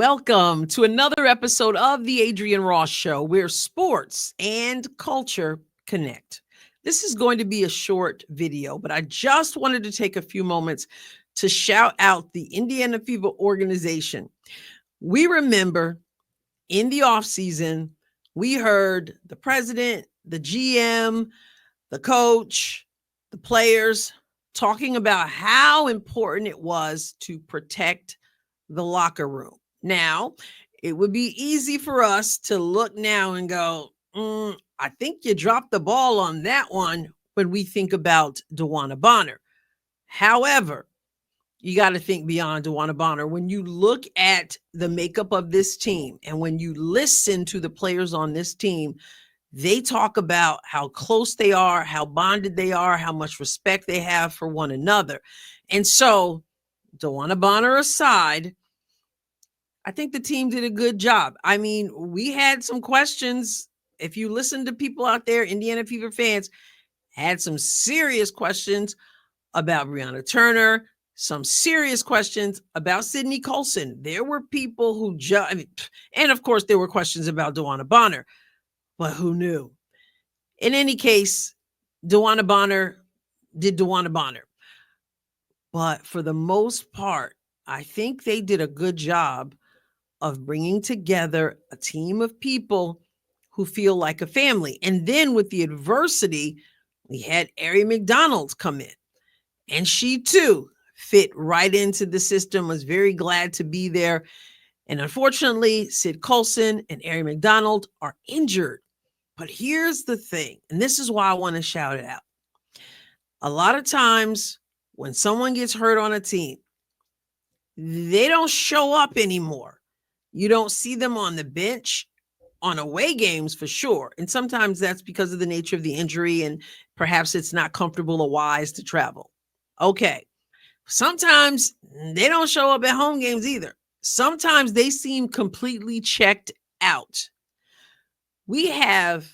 welcome to another episode of the Adrienne Ross Show, where sports and culture connect. This is going to be a short video, but I just wanted to take a few moments to shout out the Indiana Fever organization. We remember in the offseason, we heard the president, the GM, the coach, the players talking about how important it was to protect the locker room. Now, it would be easy for us to look now and go, I think you dropped the ball on that one when we think about DeWanna Bonner. However, you got to think beyond DeWanna Bonner. When you look at the makeup of this team and when you listen to the players on this team, they talk about how close they are, how bonded they are, how much respect they have for one another. And so, DeWanna Bonner aside, I think the team did a good job. I mean, we had some questions. If you listen to people out there, Indiana Fever fans, had some serious questions about Brianna Turner, some serious questions about Sydney Colson. There were people who and of course, there were questions about DeWanna Bonner, but who knew? In any case, DeWanna Bonner did DeWanna Bonner. But for the most part, I think they did a good job of bringing together a team of people who feel like a family. And then with the adversity, we had Aari McDonald come in. And she too fit right into the system, was very glad to be there. And unfortunately, Sid Colson and Aari McDonald are injured. But here's the thing, and this is why I want to shout it out. A lot of times when someone gets hurt on a team, they don't show up anymore. You don't see them on the bench on away games for sure. And sometimes that's because of the nature of the injury and perhaps it's not comfortable or wise to travel. Okay. Sometimes they don't show up at home games either. Sometimes they seem completely checked out. We have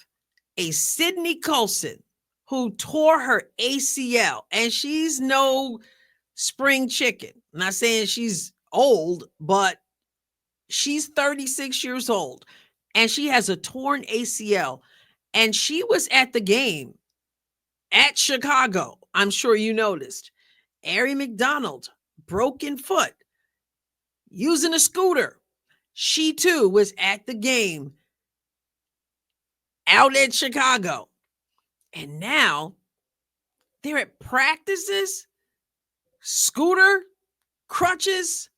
a Sydney Colson who tore her ACL, and she's no spring chicken. I'm not saying she's old, but she's 36 years old and she has a torn ACL, and she was at the game at Chicago. I'm sure you noticed. Aari McDonald, broken foot, using a scooter. She too was at the game out at Chicago. And now they're at practices, scooter, crutches,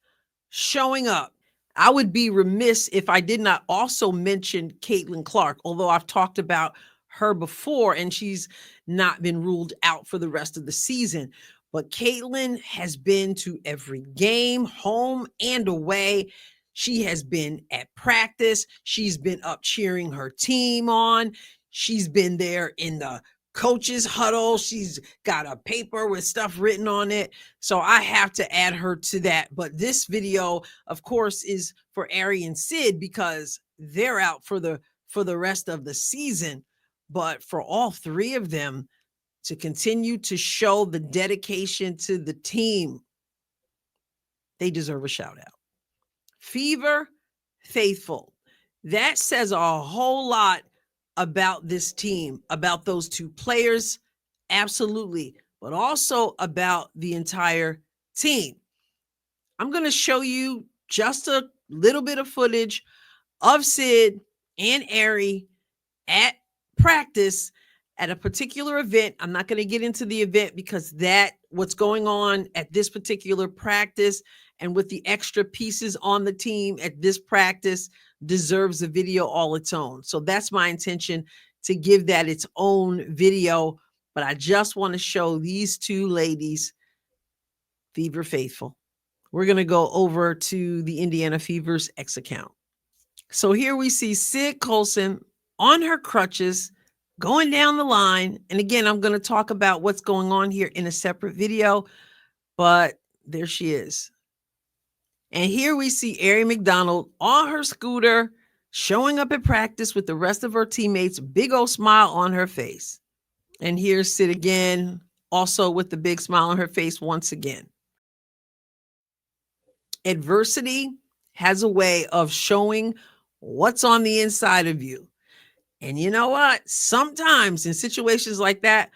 showing up. I would be remiss if I did not also mention Caitlin Clark, although I've talked about her before and she's not been ruled out for the rest of the season. But Caitlin has been to every game, home and away. She has been at practice. She's been up cheering her team on. She's been there in the coach's huddle. She's got a paper with stuff written on it. So I have to add her to that. But this video, of course, is for Aari and Sid because they're out for the rest of the season. But for all three of them to continue to show the dedication to the team, they deserve a shout out. Fever faithful. That says a whole lot about this team, about those two players, absolutely, but also about the entire team. I'm going to show you just a little bit of footage of Sid and Aari at practice at a particular event. I'm not going to get into the event because what's going on at this particular practice and with the extra pieces on the team at this practice deserves a video all its own. So that's my intention, to give that its own video. But I just want to show these two ladies, Fever faithful. We're going to go over to the Indiana Fever's X account. So here we see Sid Colson on her crutches going down the line. And again, I'm going to talk about what's going on here in a separate video, but there she is. And here we see Aari McDonald on her scooter, showing up at practice with the rest of her teammates, big old smile on her face. And here's Sid again, also with the big smile on her face once again. Adversity has a way of showing what's on the inside of you. And you know what? Sometimes in situations like that,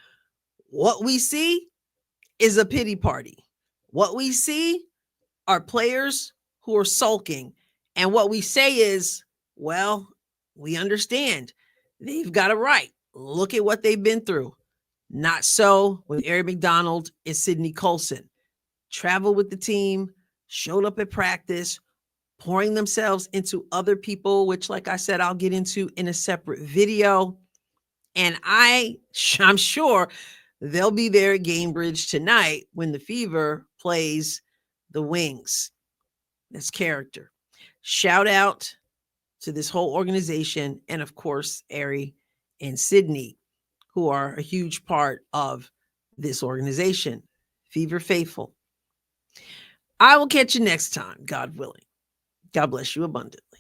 what we see is a pity party. What we see are players who are sulking. And what we say is, well, we understand. They've got it right. Look at what they've been through. Not so with Aari McDonald and Sydney Colson. Traveled with the team, showed up at practice, pouring themselves into other people, which, like I said, I'll get into in a separate video. And I'm sure they'll be there at Gamebridge tonight when the Fever plays the Wings. That's character. Shout out to this whole organization and, of course, Aari and Sydney, who are a huge part of this organization. Fever faithful. I will catch you next time, God willing. God bless you abundantly.